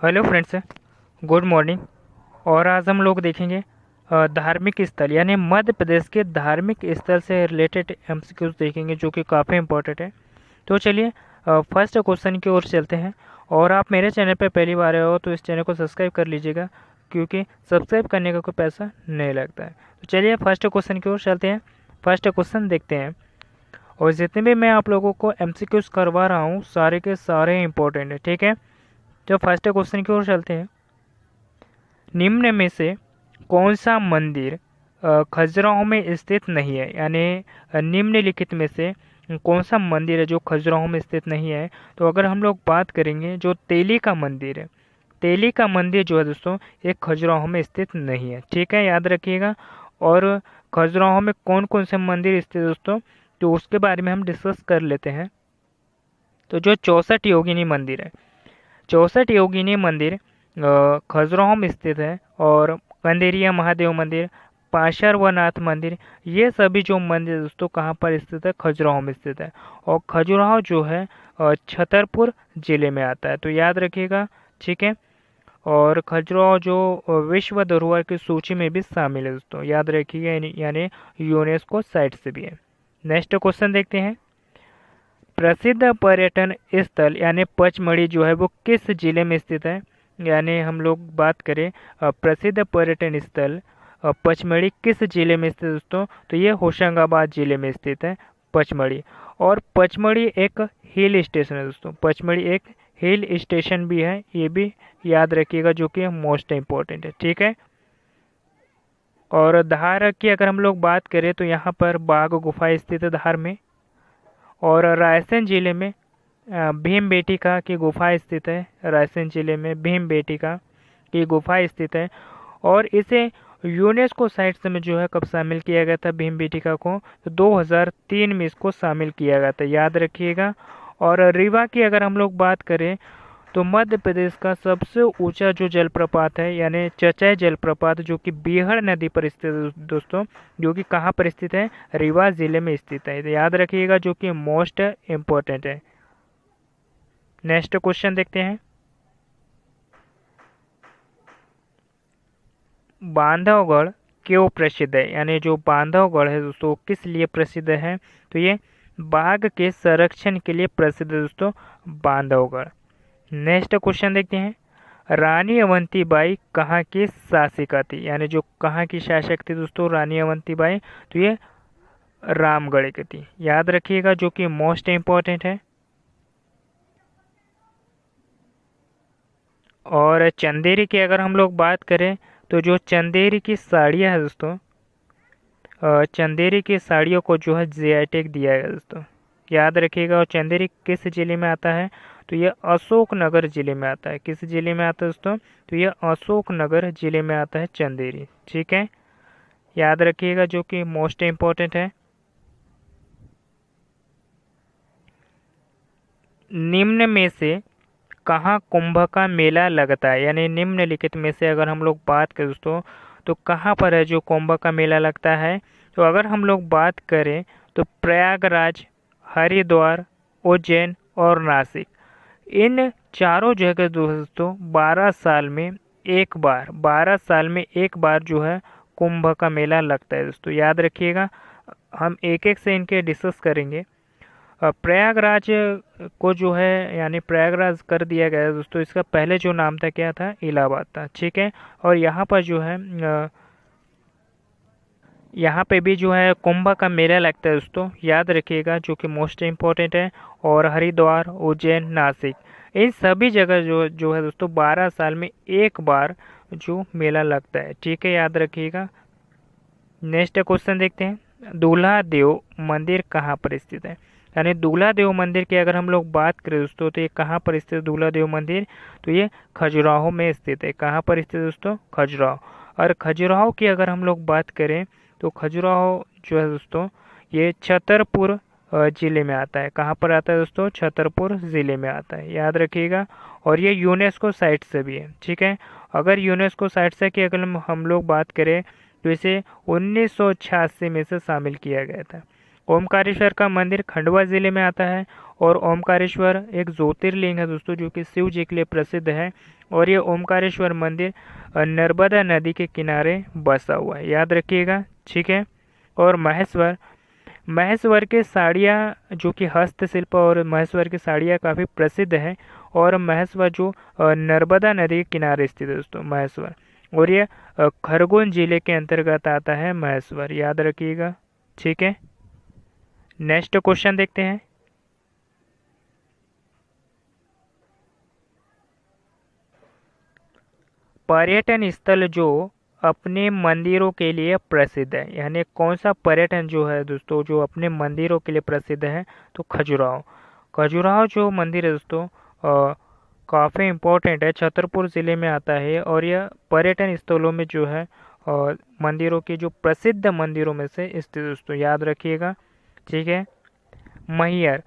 Hello friends, good morning. और आज हम लोग देखेंगे धार्मिक स्थल यानी मध्य प्रदेश के धार्मिक स्थल से रिलेटेड एमसीक्यूज देखेंगे जो कि काफ़ी इंपॉर्टेंट है। तो चलिए फर्स्ट क्वेश्चन की ओर चलते हैं। और आप मेरे चैनल पर पहली बार आए हो तो इस चैनल को सब्सक्राइब कर लीजिएगा, क्योंकि सब्सक्राइब करने का कोई पैसा नहीं लगता है। तो चलिए फर्स्ट क्वेश्चन की ओर चलते हैं। फर्स्ट क्वेश्चन देखते हैं। और जितने भी मैं आप लोगों को एमसीक्यूज करवा रहा हूँ सारे के सारे इंपॉर्टेंट है, ठीक है। तो फर्स्ट क्वेश्चन की ओर चलते हैं। निम्न में से कौन सा मंदिर खजुराहो में स्थित नहीं है, यानी निम्नलिखित में से कौन सा मंदिर है जो खजुराहो में स्थित नहीं है। तो अगर हम लोग बात करेंगे जो तेली का मंदिर है, तेली का मंदिर जो है दोस्तों ये खजुराहो में स्थित नहीं है, ठीक है, याद रखिएगा। और खजुराहो में कौन कौन से मंदिर स्थित है दोस्तों, तो उसके बारे में हम डिस्कस कर लेते हैं। तो जो 64 योगिनी मंदिर है, 64 योगिनी मंदिर खजुराहो में स्थित है। और कंदेरिया महादेव मंदिर, पाशर्वनाथ मंदिर, ये सभी जो मंदिर दोस्तों कहाँ पर स्थित है, खजुराहो में स्थित है। और खजुराहो जो है छतरपुर जिले में आता है, तो याद रखिएगा, ठीक है। और खजुराहो जो विश्व धरोहर की सूची में भी शामिल है दोस्तों, याद रखिएगा, यानी यूनेस्को साइट से भी है। नेक्स्ट क्वेश्चन देखते हैं। प्रसिद्ध पर्यटन स्थल यानी पचमढ़ी जो है वो किस जिले में स्थित है। यानी हम लोग बात करें प्रसिद्ध पर्यटन स्थल पचमढ़ी किस जिले में स्थित है दोस्तों, तो ये होशंगाबाद जिले में स्थित है पचमढ़ी। और पचमढ़ी एक हिल स्टेशन है दोस्तों, पचमढ़ी एक हिल स्टेशन भी है, ये भी याद रखिएगा, जो कि मोस्ट इम्पोर्टेंट है, ठीक है। और धार की अगर हम लोग बात करें तो यहाँ पर बाघ गुफा स्थित है धार में। और रायसेन जिले में भीम बेटिका की गुफा स्थित है, रायसेन जिले में भीम बेटिका की गुफा स्थित है। और इसे यूनेस्को साइट्स में जो है कब शामिल किया गया था भीम बेटिका को, तो 2003 में इसको शामिल किया गया था, याद रखिएगा। और रीवा की अगर हम लोग बात करें तो मध्य प्रदेश का सबसे ऊंचा जो जलप्रपात है यानी चचाई जलप्रपात, जो कि बीहड़ नदी पर स्थित है दोस्तों, जो कि कहाँ पर स्थित है, रीवा जिले में स्थित है, तो याद रखिएगा, जो कि मोस्ट इम्पोर्टेंट है। नेक्स्ट क्वेश्चन देखते हैं। बांधवगढ़ क्यों प्रसिद्ध है, यानी जो बांधवगढ़ है दोस्तों किस लिए प्रसिद्ध है, तो ये बाघ के संरक्षण के लिए प्रसिद्ध है दोस्तों बांधवगढ़। नेक्स्ट क्वेश्चन देखते हैं। रानी अवंतीबाई कहाँ की शासिका थी, यानी जो कहाँ की शासक थी दोस्तों रानी अवंतीबाई, तो ये रामगढ़ की थी, याद रखिएगा, जो कि मोस्ट इम्पोर्टेंट है। और चंदेरी की अगर हम लोग बात करें तो जो चंदेरी की साड़ियाँ है दोस्तों, चंदेरी की साड़ियों को जो है जीआई टैग दिया गया दोस्तों, याद रखिएगा। और चंदेरी किस जिले में आता है, तो ये अशोकनगर जिले में आता है, किस जिले में आता है दोस्तों, तो ये अशोकनगर जिले में आता है चंदेरी, ठीक है, याद रखिएगा, जो कि मोस्ट इम्पोर्टेंट है। निम्न में से कहाँ कुंभ का मेला लगता है, यानी निम्नलिखित में से अगर हम लोग बात करें दोस्तों तो कहाँ पर है जो कुंभ का मेला लगता है। तो अगर हम लोग बात करें तो प्रयागराज, हरिद्वार, उज्जैन और नासिक, इन चारों जगह दोस्तों 12 साल में एक बार, 12 साल में एक बार जो है कुंभ का मेला लगता है दोस्तों, याद रखिएगा। हम एक एक से इनके डिस्कस करेंगे। प्रयागराज को जो है यानी प्रयागराज कर दिया गया है दोस्तों, इसका पहले जो नाम था क्या था, इलाहाबाद था, ठीक है। और यहाँ पर जो है यहाँ पे भी जो है कुंभ का मेला लगता है दोस्तों, याद रखिएगा, जो कि मोस्ट इम्पोर्टेंट है। और हरिद्वार, उज्जैन, नासिक, इन सभी जगह जो है दोस्तों 12 साल में एक बार जो मेला लगता है, ठीक है, याद रखिएगा। नेक्स्ट क्वेश्चन देखते हैं। दूल्हा देव मंदिर कहाँ पर स्थित है, यानी दूल्हा देव मंदिर की अगर हम लोग बात करें दोस्तों तो ये कहाँ पर स्थित है दूल्हा देव मंदिर, तो ये खजुराहो में स्थित है, कहाँ पर स्थित है दोस्तों, खजुराहो। और खजुराहो की अगर हम लोग बात करें तो खजुराहो जो है दोस्तों ये छतरपुर जिले में आता है, कहाँ पर आता है दोस्तों, छतरपुर जिले में आता है, याद रखिएगा। और ये यूनेस्को साइट से भी है, ठीक है। अगर यूनेस्को साइट से की अगर हम लोग बात करें तो इसे 1986 में से शामिल किया गया था, ओमकारेश्वर का मंदिर खंडवा जिले में आता है और ओमकारेश्वर एक ज्योतिर्लिंग है दोस्तों, जो कि शिव जी के लिए प्रसिद्ध है। और ये ओमकारेश्वर मंदिर नर्मदा नदी के किनारे बसा हुआ है, याद रखिएगा। ठीक है। और महेश्वर, महेश्वर के साड़ियाँ जो कि हस्तशिल्प और महेश्वर की साड़ियाँ काफ़ी प्रसिद्ध है। और महेश्वर जो नर्मदा नदी के किनारे स्थित है दोस्तों, महेश्वर। और ये खरगोन जिले के अंतर्गत आता है महेश्वर, याद रखिएगा। ठीक है। नेक्स्ट क्वेश्चन देखते हैं। पर्यटन स्थल जो अपने मंदिरों के लिए प्रसिद्ध है, यानी कौन सा पर्यटन जो है दोस्तों जो अपने मंदिरों के लिए प्रसिद्ध है, तो खजुराहो। खजुराहो जो मंदिर है दोस्तों काफ़ी इम्पोर्टेंट है, छतरपुर ज़िले में आता है। और यह पर्यटन स्थलों में जो है मंदिरों के जो प्रसिद्ध मंदिरों में से स्थित दोस्तों, याद रखिएगा। ठीक है। मैहर,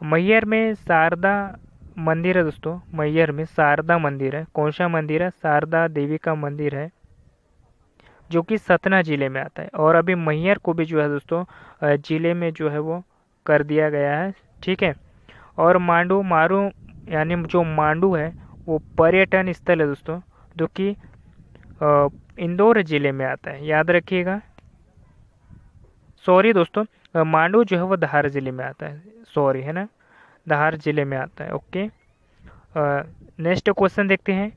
मैहर में शारदा मंदिर है दोस्तों, मैहर में शारदा मंदिर है। कौन सा मंदिर है? शारदा देवी का मंदिर है, जो कि सतना जिले में आता है। और अभी मैहर को भी जो है दोस्तों जिले में जो है वो कर दिया गया है। ठीक है। और मांडू मारू, यानी जो मांडू है वो पर्यटन स्थल है दोस्तों, जो कि इंदौर जिले में आता है, याद रखिएगा। सॉरी दोस्तों, मांडू जो है वो धार जिले में आता है, सॉरी, है ना, धार जिले में आता है। ओके। नेक्स्ट क्वेश्चन देखते हैं।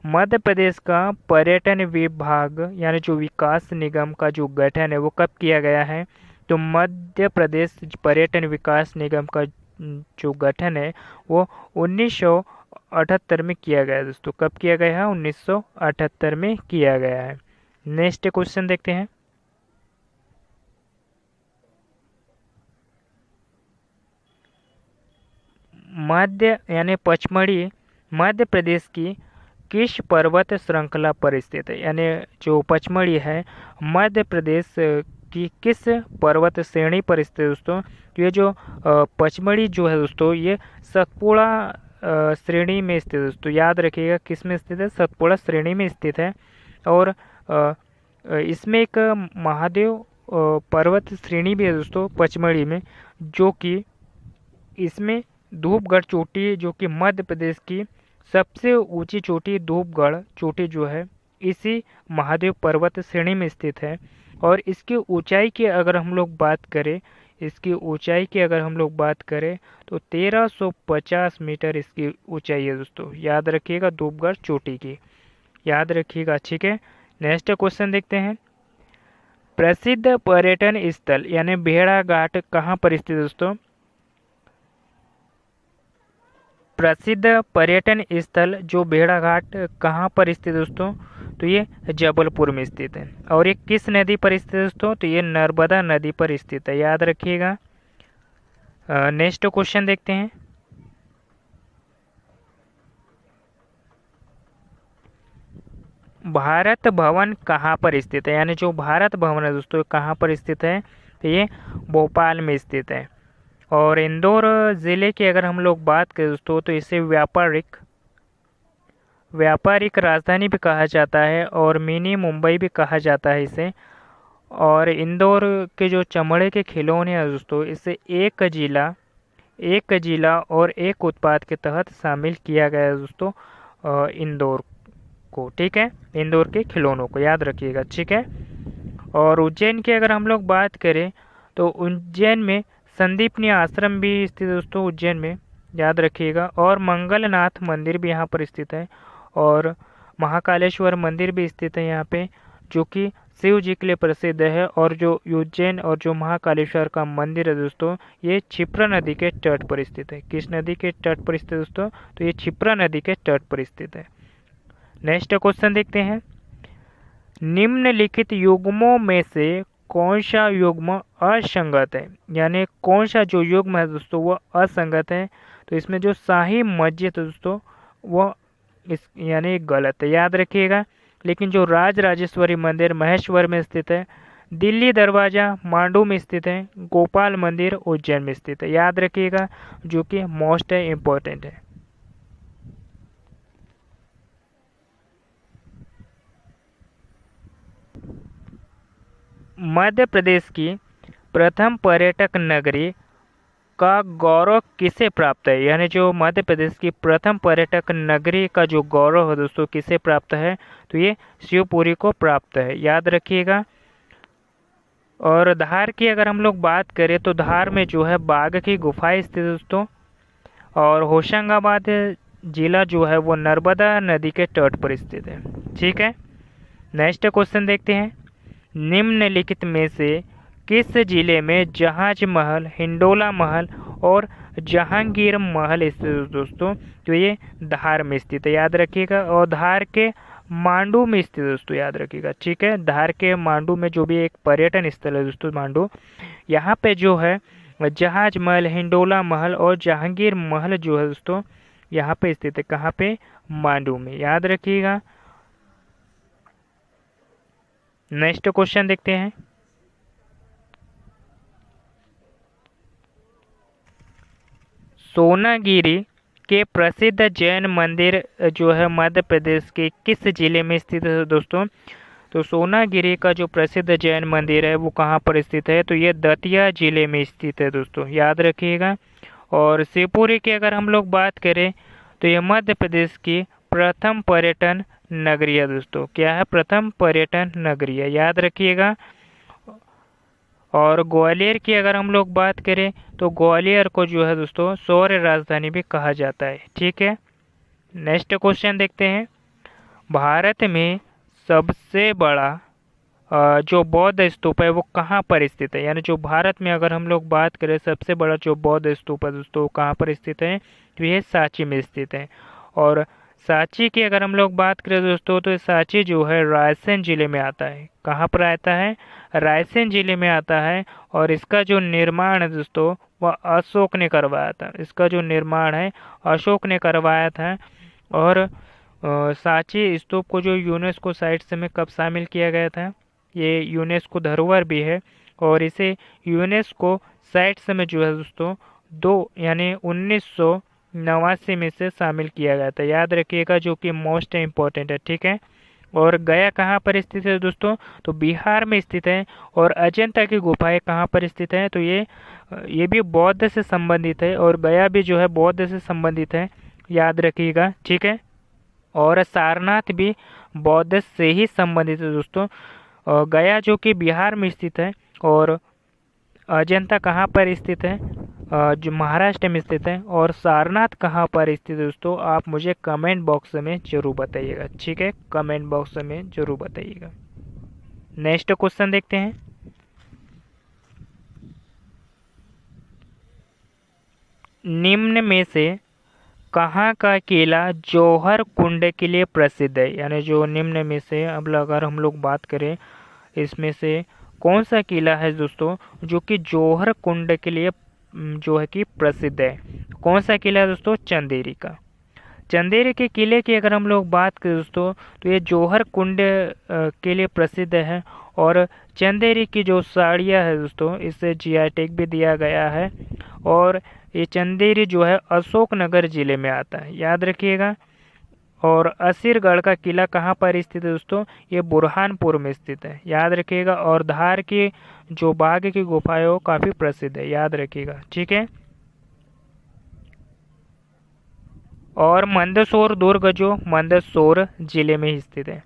मध्य प्रदेश का पर्यटन विभाग यानी जो विकास निगम का जो गठन है वो कब किया गया है? तो मध्य प्रदेश पर्यटन विकास निगम का जो गठन है वो 1978 में किया गया है दोस्तों। कब किया गया है? 1978 में किया गया है। नेक्स्ट क्वेश्चन देखते हैं। मध्य यानी पचमढ़ी मध्य प्रदेश की किस पर्वत श्रृंखला पर स्थित है? यानी जो पचमढ़ी है मध्य प्रदेश की किस पर्वत श्रेणी पर स्थित है दोस्तों? तो ये जो पचमढ़ी जो है दोस्तों ये सतपुड़ा श्रेणी में स्थित है दोस्तों, याद रखिएगा। किस में स्थित है? सतपुड़ा श्रेणी में स्थित है। और इसमें एक महादेव पर्वत श्रेणी भी है दोस्तों पचमढ़ी में, जो कि इसमें धूपगढ़ चोटी, जो कि मध्य प्रदेश की सबसे ऊंची चोटी धूपगढ़ चोटी जो है इसी महादेव पर्वत श्रेणी में स्थित है। और इसकी ऊंचाई की अगर हम लोग बात करें, इसकी ऊंचाई की अगर हम लोग बात करें तो 1350 मीटर इसकी ऊंचाई है दोस्तों, याद रखिएगा, धूपगढ़ चोटी की, याद रखिएगा। ठीक है। नेक्स्ट क्वेश्चन देखते हैं। प्रसिद्ध पर्यटन स्थल यानी भेड़ाघाट कहाँ पर स्थित है दोस्तों? प्रसिद्ध पर्यटन स्थल जो भेड़ाघाट कहाँ पर स्थित है दोस्तों? तो ये जबलपुर में स्थित है। और ये किस नदी पर स्थित है दोस्तों? तो ये नर्मदा नदी पर स्थित है, याद रखिएगा। नेक्स्ट क्वेश्चन देखते हैं। भारत भवन कहाँ पर स्थित है? यानी जो भारत भवन है दोस्तों कहाँ पर स्थित है? तो ये भोपाल में स्थित है। और इंदौर ज़िले की अगर हम लोग बात करें दोस्तों तो इसे व्यापारिक व्यापारिक राजधानी भी कहा जाता है और मिनी मुंबई भी कहा जाता है इसे। और इंदौर के जो चमड़े के खिलौने हैं दोस्तों इसे एक जिला और एक उत्पाद के तहत शामिल किया गया है दोस्तों, इंदौर को। ठीक है। इंदौर के खिलौनों को याद रखिएगा। ठीक है। और उज्जैन की अगर हम लोग बात करें तो उज्जैन में संदीपनी आश्रम भी स्थित है दोस्तों, उज्जैन में, याद रखिएगा। और मंगलनाथ मंदिर भी यहाँ पर स्थित है। और महाकालेश्वर मंदिर भी स्थित है यहाँ पे, जो कि शिव जी के लिए प्रसिद्ध है। और जो उज्जैन और जो महाकालेश्वर का मंदिर है दोस्तों ये क्षिप्रा नदी के तट पर स्थित है। किस नदी के तट पर स्थित है दोस्तों? तो ये क्षिप्रा नदी के तट पर स्थित है। नेक्स्ट क्वेश्चन देखते हैं। निम्नलिखित युग्मों में से कौन सा युग्म असंगत है? यानी कौन सा जो युग्म है दोस्तों वो असंगत है? तो इसमें जो शाही मस्जिद है दोस्तों वो इस यानी गलत है, याद रखिएगा। लेकिन जो राज राजेश्वरी मंदिर महेश्वर में स्थित है, दिल्ली दरवाजा मांडू में स्थित है, गोपाल मंदिर उज्जैन में स्थित है, याद रखिएगा, जो कि मोस्ट इम्पोर्टेंट है। मध्य प्रदेश की प्रथम पर्यटक नगरी का गौरव किसे प्राप्त है, यानी जो मध्य प्रदेश की प्रथम पर्यटक नगरी का जो गौरव है दोस्तों किसे प्राप्त है, तो ये शिवपुरी को प्राप्त है, याद रखिएगा। और धार की अगर हम लोग बात करें तो धार में जो है बाघ की गुफाएं स्थित है दोस्तों। और होशंगाबाद जिला जो है वो नर्मदा नदी के तट पर स्थित है। ठीक है, नेक्स्ट क्वेश्चन देखते हैं। निम्नलिखित में से किस जिले में जहाज महल, हिंडोला महल और जहांगीर महल स्थित है दोस्तों, तो ये धार में स्थित है, याद रखिएगा। और धार के मांडू में स्थित है दोस्तों, याद रखिएगा। ठीक है, धार के मांडू में जो भी एक पर्यटन स्थल है दोस्तों मांडू, यहाँ पे जो है जहाज महल, हिंडोला महल और जहांगीर महल जो है दोस्तों यहाँ पे स्थित है। कहाँ पे? मांडू में, याद रखिएगा। नेक्स्ट क्वेश्चन देखते हैं। सोनागिरी के प्रसिद्ध जैन मंदिर जो है मध्य प्रदेश के किस जिले में स्थित है दोस्तों? तो सोनागिरी का जो प्रसिद्ध जैन मंदिर है वो कहाँ पर स्थित है, तो ये दतिया जिले में स्थित है दोस्तों, याद रखिएगा। और शिवपुरी की अगर हम लोग बात करें तो ये मध्य प्रदेश की प्रथम पर्यटन नगरी है दोस्तों। क्या है? प्रथम पर्यटन नगरी है, याद रखिएगा। और ग्वालियर की अगर हम लोग बात करें तो ग्वालियर को जो है दोस्तों सौर्य राजधानी भी कहा जाता है। ठीक है, नेक्स्ट क्वेश्चन देखते हैं। भारत में सबसे बड़ा जो बौद्ध स्तूप है वो कहाँ पर स्थित है, यानी जो भारत में अगर हम लोग बात करें सबसे बड़ा जो बौद्ध स्तूप है दोस्तों कहाँ पर स्थित है, तो ये सांची में स्थित है। और सांची की अगर हम लोग बात करें दोस्तों तो सांची जो है रायसेन जिले में आता है। कहाँ पर आता है? रायसेन जिले में आता है। और इसका जो निर्माण है दोस्तों वह अशोक ने करवाया था। इसका जो निर्माण है अशोक ने करवाया था। और सांची स्तूप को जो यूनेस्को साइट्स में कब शामिल किया गया था? ये यूनेस्को धरोहर भी है और इसे यूनेस्को साइट्स में जो है दोस्तों दो यानी 1989 में से शामिल किया गया था, याद रखिएगा, जो कि मोस्ट इम्पोर्टेंट है। ठीक है, और गया कहाँ पर स्थित है दोस्तों? तो बिहार में स्थित है। और अजंता की गुफाएं कहाँ पर स्थित है? तो ये भी बौद्ध से संबंधित है और गया भी जो है बौद्ध से संबंधित है, याद रखिएगा। ठीक है, और सारनाथ भी बौद्ध से ही संबंधित है दोस्तों। गया जो कि बिहार में स्थित है और अजंता कहाँ पर स्थित है? जो महाराष्ट्र में स्थित है। और सारनाथ कहाँ पर स्थित है दोस्तों? आप मुझे कमेंट बॉक्स में जरूर बताइएगा। ठीक है, कमेंट बॉक्स में जरूर बताइएगा। नेक्स्ट क्वेश्चन देखते हैं। निम्न में से कहाँ का किला जौहर कुंड के लिए प्रसिद्ध है, यानी जो निम्न में से अब अगर हम लोग बात करें इसमें से कौन सा किला है दोस्तों जो कि जौहर कुंड के लिए जो है कि प्रसिद्ध है? कौन सा किला है दोस्तों? चंदेरी का। चंदेरी के किले की अगर हम लोग बात करें दोस्तों तो ये जौहर कुंड के लिए प्रसिद्ध है। और चंदेरी की जो साड़ियाँ है दोस्तों इसे जीआई टैग भी दिया गया है। और ये चंदेरी जो है अशोकनगर जिले में आता है, याद रखिएगा। और असीरगढ़ का किला कहाँ पर स्थित है दोस्तों? ये बुरहानपुर में स्थित है, याद रखिएगा। और धार की जो बाघ की गुफा है वो काफ़ी प्रसिद्ध है, याद रखिएगा। ठीक है, और मंदसौर दुर्ग जो मंदसौर जिले में ही स्थित है।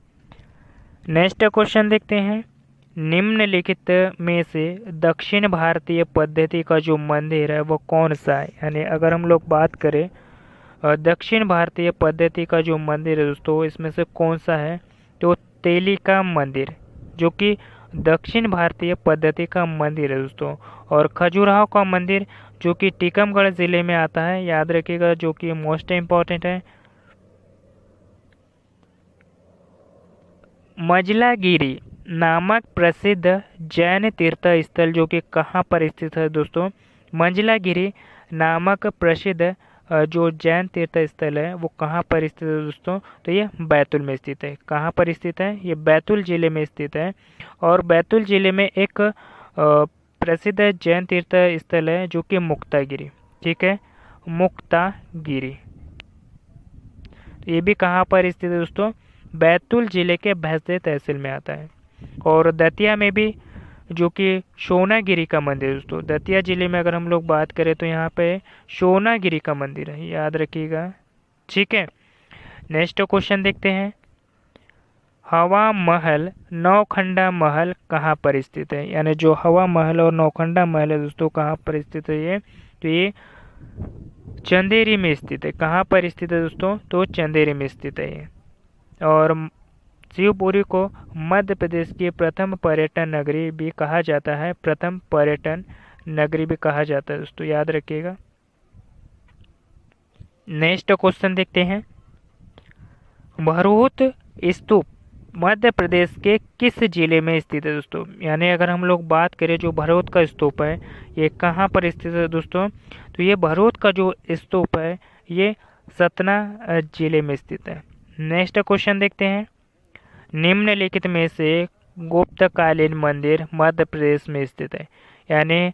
नेक्स्ट क्वेश्चन देखते हैं। निम्नलिखित में से दक्षिण भारतीय पद्धति का जो मंदिर है वो कौन सा है, यानी अगर हम लोग बात करें दक्षिण भारतीय पद्धति का जो मंदिर है दोस्तों इसमें से कौन सा है? तो तेलिका मंदिर जो कि दक्षिण भारतीय पद्धति का मंदिर है दोस्तों। और खजुराहो का मंदिर जो कि टीकमगढ़ जिले में आता है, याद रखिएगा, जो कि मोस्ट इम्पॉर्टेंट है। मजलागिरी नामक प्रसिद्ध जैन तीर्थ स्थल जो कि कहाँ पर स्थित है दोस्तों? मंजलागिरी नामक प्रसिद्ध जो जैन तीर्थ स्थल है वो कहाँ पर स्थित है दोस्तों? तो ये बैतूल में स्थित है। कहाँ पर स्थित है? ये बैतूल जिले में स्थित है। और बैतूल जिले में एक प्रसिद्ध जैन तीर्थ स्थल है जो कि मुक्तागिरी। ठीक है, मुक्तागिरी, ये भी कहाँ पर स्थित है दोस्तों? बैतूल जिले के भैंसदेव तहसील में आता है। और दतिया में भी जो कि सोनागिरी का मंदिर है दोस्तों। दतिया जिले में अगर हम लोग बात करें तो यहाँ पे सोनागिरी का मंदिर है, याद रखिएगा। ठीक है, नेक्स्ट क्वेश्चन देखते हैं। हवा महल नौखंडा महल कहाँ पर स्थित है? यानी जो हवा महल और नौखंडा महल है दोस्तों, कहाँ पर स्थित है ये? तो ये चंदेरी में स्थित है। कहाँ पर स्थित है दोस्तों? तो चंदेरी में स्थित है ये। और शिवपुरी को मध्य प्रदेश की प्रथम पर्यटन नगरी भी कहा जाता है। प्रथम पर्यटन नगरी भी कहा जाता है दोस्तों, याद रखिएगा। नेक्स्ट क्वेश्चन देखते हैं। भरूच स्तूप मध्य प्रदेश के किस जिले में स्थित है दोस्तों? यानी अगर हम लोग बात करें जो भरूच का स्तूप है, ये कहाँ पर स्थित है दोस्तों? तो ये भरूच का जो स्तूप है ये सतना जिले में स्थित है। नेक्स्ट क्वेश्चन देखते हैं। निम्नलिखित में से गुप्तकालीन मंदिर मध्य प्रदेश में स्थित है। यानी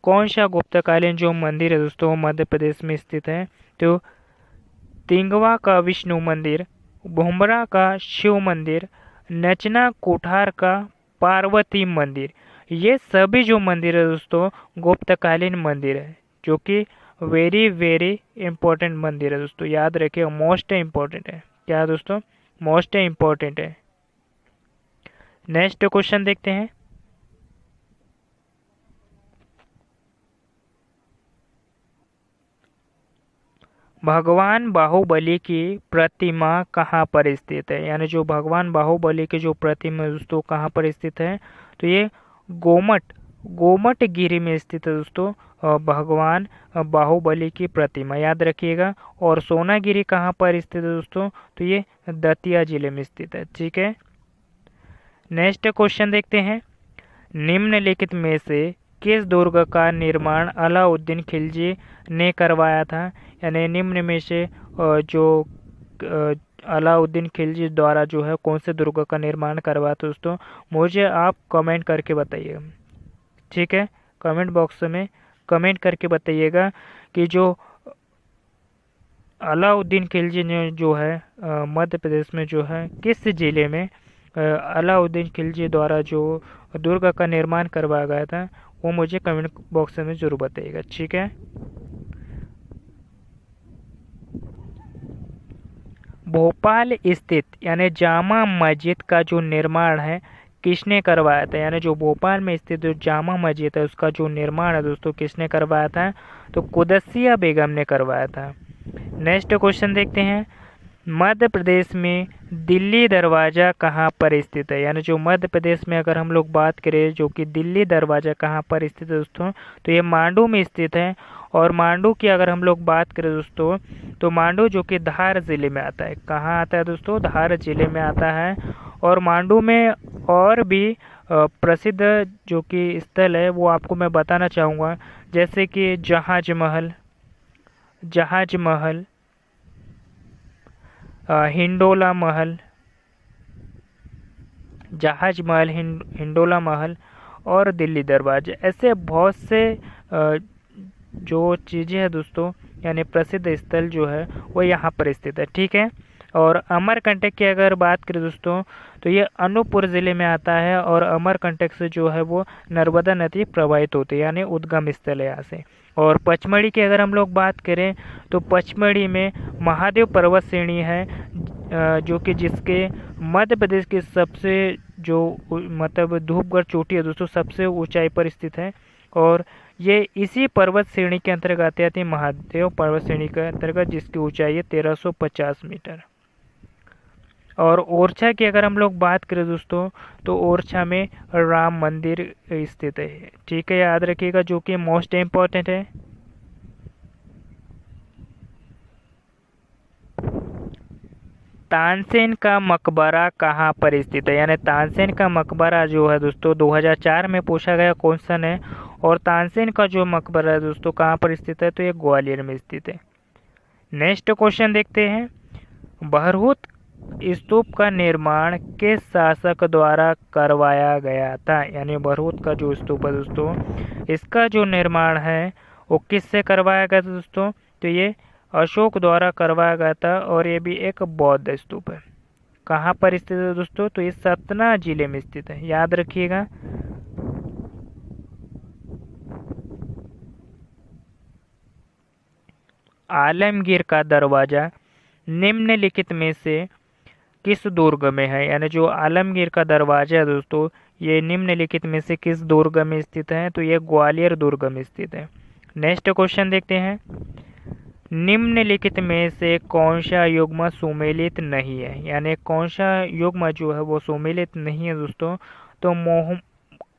कौन सा गुप्तकालीन जो मंदिर है दोस्तों मध्य प्रदेश में स्थित है? तो तिंगवा का विष्णु मंदिर, भुमरा का शिव मंदिर, नचना कोठार का पार्वती मंदिर, ये सभी जो मंदिर है दोस्तों गुप्तकालीन मंदिर है, जो कि वेरी वेरी इंपॉर्टेंट मंदिर है दोस्तों, याद रखिए। मोस्ट इम्पोर्टेंट है। क्या दोस्तों? मोस्ट इम्पोर्टेंट है। नेक्स्ट क्वेश्चन देखते हैं। भगवान बाहुबली की प्रतिमा कहाँ पर स्थित है? यानी जो भगवान बाहुबली की जो प्रतिमा है दोस्तों कहाँ पर स्थित है? तो ये गोमट गिरी में स्थित है दोस्तों भगवान बाहुबली की प्रतिमा, याद रखिएगा। और सोनागिरी कहाँ पर स्थित है दोस्तों? तो ये दतिया जिले में स्थित है। ठीक है, नेक्स्ट क्वेश्चन देखते हैं। निम्नलिखित में से किस दुर्ग का निर्माण अलाउद्दीन खिलजी ने करवाया था? यानी निम्न में से जो अलाउद्दीन खिलजी द्वारा जो है कौन से दुर्ग का निर्माण करवाया था दोस्तों? मुझे आप कमेंट करके बताइए। ठीक है, कमेंट बॉक्स में कमेंट करके बताइएगा कि जो अलाउद्दीन खिलजी ने जो है मध्य प्रदेश में जो है किस जिले में अलाउद्दीन खिलजी द्वारा जो दुर्ग का निर्माण करवाया गया था, वो मुझे कमेंट बॉक्स में ज़रूर बताइएगा। ठीक है, भोपाल स्थित यानी जामा मस्जिद का जो निर्माण है किसने करवाया था? यानी जो भोपाल में स्थित जो जामा मस्जिद है उसका जो निर्माण है दोस्तों किसने करवाया था? तो कुदसिया बेगम ने करवाया था। नेक्स्ट क्वेश्चन देखते हैं। मध्य प्रदेश में दिल्ली दरवाज़ा कहाँ पर स्थित है? यानी जो मध्य प्रदेश में अगर हम लोग बात करें जो कि दिल्ली दरवाज़ा कहाँ पर स्थित है दोस्तों? तो ये मांडू में स्थित है। और मांडू की अगर हम लोग बात करें दोस्तों तो मांडू जो कि धार जिले में आता है। कहाँ आता है दोस्तों? धार जिले में आता है। और मांडू में और भी प्रसिद्ध जो कि स्थल है वो आपको मैं बताना चाहूँगा, जैसे कि जहाज महल, हिंडोला महल, जहाज महल, हिंडोला महल और दिल्ली दरवाजा, ऐसे बहुत से जो चीज़ें हैं दोस्तों यानी प्रसिद्ध स्थल जो है वो यहाँ पर स्थित है। ठीक है, और अमरकंटक की अगर बात करें दोस्तों तो ये अनूपपुर ज़िले में आता है। और अमरकंटक से जो है वो नर्मदा नदी प्रवाहित होती है, यानी उद्गम स्थल है यहाँ से। और पचमढ़ी की अगर हम लोग बात करें तो पचमढ़ी में महादेव पर्वत श्रेणी है जो कि जिसके मध्य प्रदेश की सबसे जो मतलब धूपगढ़ चोटी है दोस्तों सबसे ऊंचाई पर स्थित है। और ये इसी पर्वत श्रेणी के अंतर्गत आती है, महादेव पर्वत श्रेणी के अंतर्गत, जिसकी ऊंचाई है 1350 मीटर। और ओरछा की अगर हम लोग बात करें दोस्तों तो ओरछा में राम मंदिर स्थित है। ठीक है, याद रखिएगा, जो कि मोस्ट इम्पोर्टेंट है। तानसेन का मकबरा कहाँ पर स्थित है? यानी तानसेन का मकबरा जो है दोस्तों 2004 में पूछा गया क्वेश्चन है। और तानसेन का जो मकबरा है दोस्तों कहाँ पर स्थित है? तो ये ग्वालियर में स्थित है। नेक्स्ट क्वेश्चन देखते हैं। बहरहुत स्तूप का निर्माण किस शासक द्वारा करवाया गया था? यानी बहरहुत का जो स्तूप है दोस्तों इसका जो निर्माण है वो किससे करवाया गया था दोस्तों? तो ये अशोक द्वारा करवाया गया था। और ये भी एक बौद्ध स्तूप है। कहाँ पर स्थित है दोस्तों? तो ये सतना जिले में स्थित है, याद रखिएगा। आलमगीर का दरवाजा निम्नलिखित में से किस दुर्ग में है? यानी जो आलमगीर का दरवाजा है दोस्तों, ये निम्नलिखित में से किस दुर्ग में स्थित है? तो ये ग्वालियर दुर्ग में स्थित है। नेक्स्ट क्वेश्चन देखते हैं, निम्नलिखित में से कौन सा युग्म सुमेलित नहीं है? यानी कौन सा युग्म जो है वो सुमेलित नहीं है दोस्तों? तो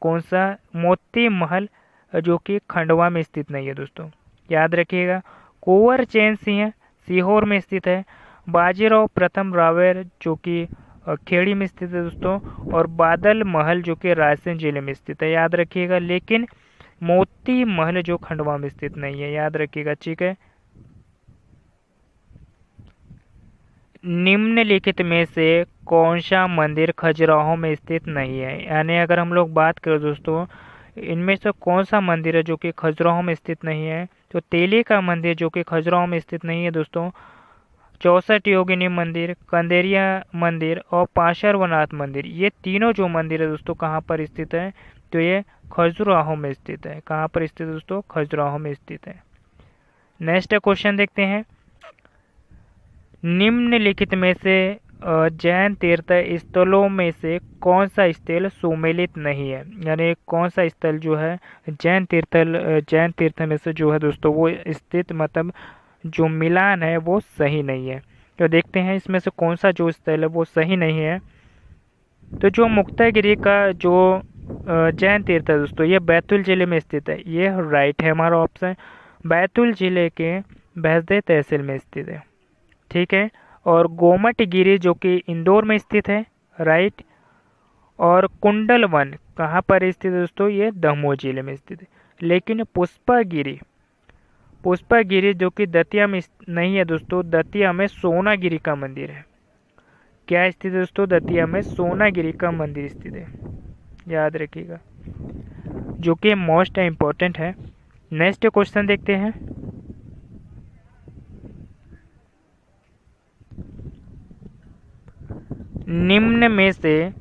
कौन सा? मोती महल जो कि खंडवा में स्थित नहीं है दोस्तों, याद रखिएगा। कुंवर चैन सिंह सीहोर में स्थित है। बाजीराव प्रथम रावेर जो कि खेड़ी में स्थित है दोस्तों, और बादल महल जो कि रायसेन जिले में स्थित है, याद रखिएगा। लेकिन मोती महल जो खंडवा में स्थित नहीं है, याद रखिएगा, ठीक है। निम्नलिखित में से कौन सा मंदिर खजुराहो में स्थित नहीं है? यानी अगर हम लोग बात करें दोस्तों, इनमें से कौन सा मंदिर है जो कि खजुराहो में स्थित नहीं है? तो तेली का मंदिर जो कि खजुराहो में स्थित नहीं है दोस्तों, 64 योगिनी मंदिर, कंदेरिया मंदिर और पाशर्वनाथ मंदिर, ये तीनों जो मंदिर है दोस्तों कहाँ पर स्थित है? तो ये खजुराहो में स्थित है। कहाँ पर स्थित है दोस्तों? खजुराहो में स्थित है। नेक्स्ट क्वेश्चन देखते हैं, निम्नलिखित में से जैन तीर्थ स्थलों में से कौन सा स्थल सुमेलित नहीं है? यानी कौन सा स्थल जो है जैन तीर्थ में से जो है दोस्तों वो स्थित, मतलब जो मिलान है वो सही नहीं है। तो देखते हैं इसमें से कौन सा जो स्थल है वो सही नहीं है। तो जो मुक्तागिरी का जो जैन तीर्थ है दोस्तों, ये बैतूल जिले में स्थित है, ये राइट है हमारा ऑप्शन। बैतूल जिले के भैंसदेव तहसील में स्थित है, ठीक है। और गोमटगिरी जो कि इंदौर में स्थित है, राइट। और कुंडल वन कहाँ पर स्थित है दोस्तों? ये दमोह जिले में स्थित है। लेकिन पुष्पागिरी जो कि दतिया में नहीं है दोस्तों, दतिया में सोनागिरी का मंदिर है। क्या स्थित है दोस्तों? दतिया में सोनागिरी का मंदिर स्थित है, याद रखिएगा, जो कि मोस्ट इम्पोर्टेंट है। नेक्स्ट क्वेश्चन देखते हैं, निम्न में से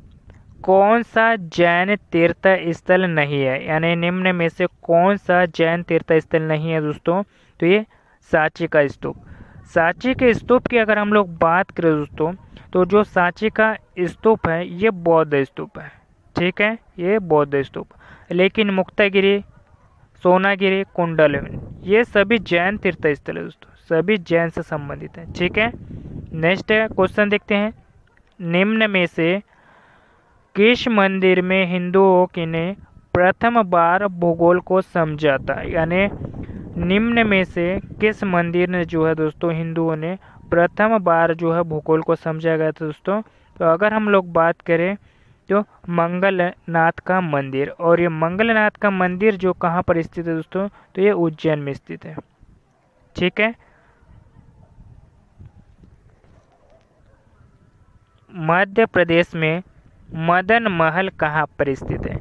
कौन सा जैन तीर्थ स्थल नहीं है? यानी निम्न में से कौन सा जैन तीर्थ स्थल नहीं है दोस्तों? तो ये सांची का स्तूप। सांची के स्तूप की अगर हम लोग बात करें दोस्तों, तो जो सांची का स्तूप है ये बौद्ध स्तूप है, ठीक है, ये बौद्ध स्तूप। लेकिन मुक्तागिरी, सोनागिरी, कुंडल, ये सभी जैन तीर्थ स्थल है दोस्तों, सभी जैन से संबंधित है, ठीक है। नेक्स्ट क्वेश्चन देखते हैं, निम्न में से किस मंदिर में हिंदुओं ने प्रथम बार भूगोल को समझा था? यानी निम्न में से किस मंदिर ने जो है दोस्तों हिंदुओं ने प्रथम बार जो है भूगोल को समझा गया था दोस्तों? तो अगर हम लोग बात करें तो मंगलनाथ का मंदिर, और ये मंगलनाथ का मंदिर जो कहाँ पर स्थित है दोस्तों? तो ये उज्जैन में स्थित है, ठीक है। मध्य प्रदेश में मदन महल कहाँ पर स्थित है?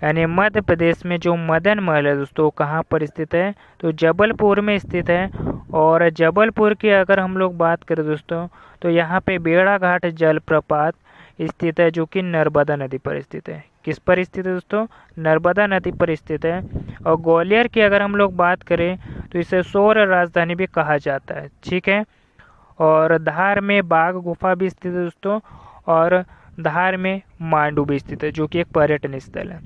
यानी मध्य प्रदेश में जो मदन महल है दोस्तों कहाँ पर स्थित है? तो जबलपुर में स्थित है। और जबलपुर की अगर हम लोग बात करें दोस्तों, तो यहाँ पे बेड़ाघाट जलप्रपात स्थित है, जो कि नर्मदा नदी पर स्थित है। किस पर स्थित है दोस्तों? नर्मदा नदी पर स्थित है। और ग्वालियर की अगर हम लोग बात करें तो इसे सौर राजधानी भी कहा जाता है, ठीक है। और धार में बाघ गुफा भी स्थित है दोस्तों, और धार में मांडू भी स्थित है, जो कि एक पर्यटन स्थल है।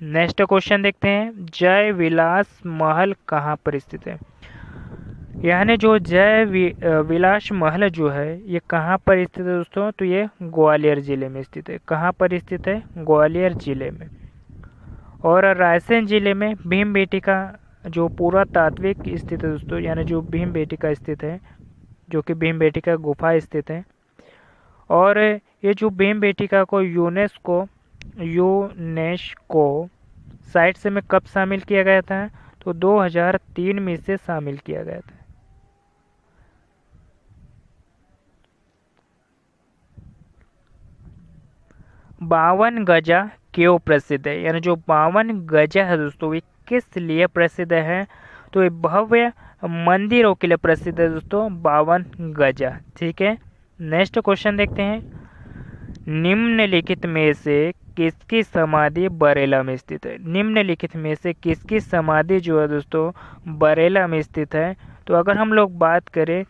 नेक्स्ट क्वेश्चन देखते हैं, जय विलास महल कहाँ पर स्थित है? यानी जो जय विलास महल जो है ये कहाँ पर स्थित है दोस्तों? तो ये ग्वालियर जिले में स्थित है। कहाँ पर स्थित है? ग्वालियर जिले में। और रायसेन जिले में भीमबेटका जो पुरातात्विक स्थित है दोस्तों, यानी जो भीमबेटका स्थित है, जो कि भीमबेटका गुफा स्थित है। और ये जो भीमबेटका को यूनेस्को साइट से में कब शामिल किया गया था? तो 2003 में इसे शामिल किया गया था। बावन गजा क्यों प्रसिद्ध है? यानी जो 52 गजा है दोस्तों ये किस लिए प्रसिद्ध है? तो ये भव्य मंदिरों के लिए प्रसिद्ध है दोस्तों, 52 गजा, ठीक है। नेक्स्ट क्वेश्चन देखते हैं, निम्नलिखित में से किसकी समाधि बरेला में स्थित है? निम्नलिखित में से किसकी समाधि जो है दोस्तों बरेला में स्थित है? तो अगर हम लोग बात करें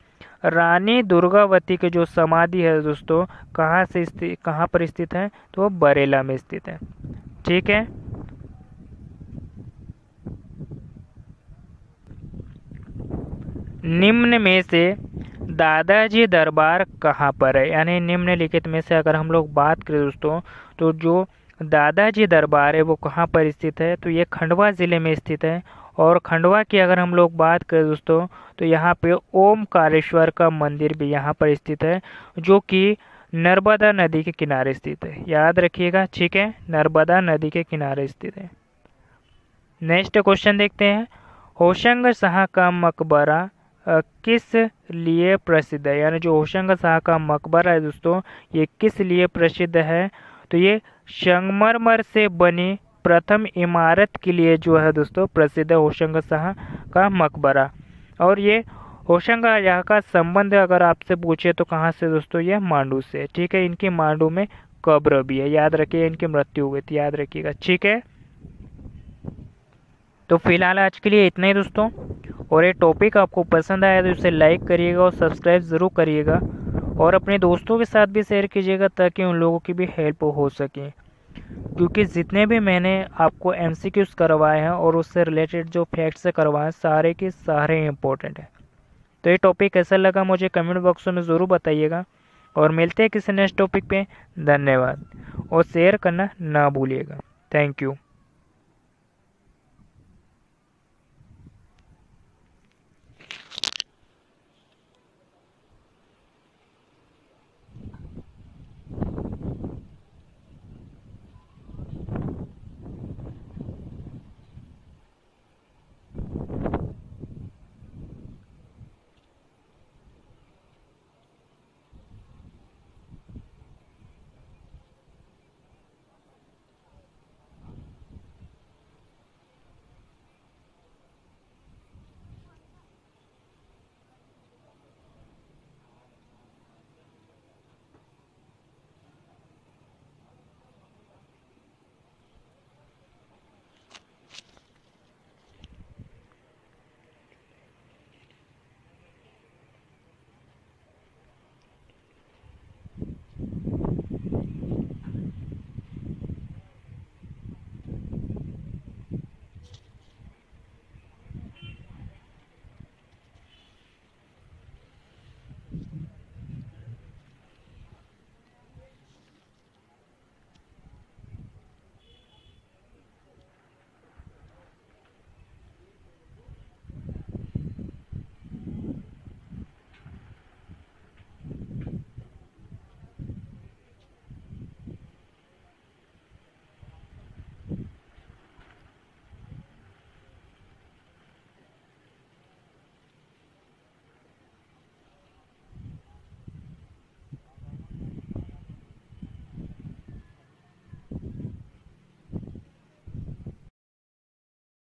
रानी दुर्गावती के जो समाधि है दोस्तों, कहाँ पर स्थित है, तो वो बरेला में स्थित है। ठीक है। निम्न में से दादाजी दरबार कहाँ पर है, यानी निम्नलिखित में से अगर हम लोग बात करें दोस्तों, तो जो दादाजी दरबार है वो कहाँ पर स्थित है, तो ये खंडवा ज़िले में स्थित है। और खंडवा की अगर हम लोग बात करें दोस्तों, तो यहाँ पे ओमकारेश्वर का मंदिर भी यहाँ पर स्थित है, जो कि नर्मदा नदी के किनारे स्थित है। याद रखिएगा, ठीक है, नर्मदा नदी के किनारे स्थित है। नेक्स्ट क्वेश्चन देखते हैं, होशंग शाह का मकबरा किस लिए प्रसिद्ध है, यानी जो होशंग शाह का मकबरा है दोस्तों, ये किस लिए प्रसिद्ध है, तो ये संगमरमर से बनी प्रथम इमारत के लिए जो है दोस्तों प्रसिद्ध है होशंग शाह का मकबरा। और ये होशंग शाह का संबंध अगर आपसे पूछे तो कहाँ से दोस्तों, ये मांडू से। ठीक है, इनकी मांडू में कब्र भी है, याद रखिए, इनकी मृत्यु हुई थी, याद रखिएगा। ठीक है, तो फिलहाल आज के लिए इतना ही दोस्तों। और ये टॉपिक आपको पसंद आया तो इसे लाइक करिएगा और सब्सक्राइब ज़रूर करिएगा, और अपने दोस्तों के साथ भी शेयर कीजिएगा ताकि उन लोगों की भी हेल्प हो सके, क्योंकि जितने भी मैंने आपको एमसीक्यूज़ करवाए हैं और उससे रिलेटेड जो फैक्ट्स करवाए हैं सारे के सारे इम्पोर्टेंट हैं। तो ये टॉपिक कैसा लगा मुझे कमेंट बॉक्स में ज़रूर बताइएगा, और मिलते हैं किसी नेक्स्ट टॉपिक पे। धन्यवाद, और शेयर करना ना भूलिएगा। Thank you.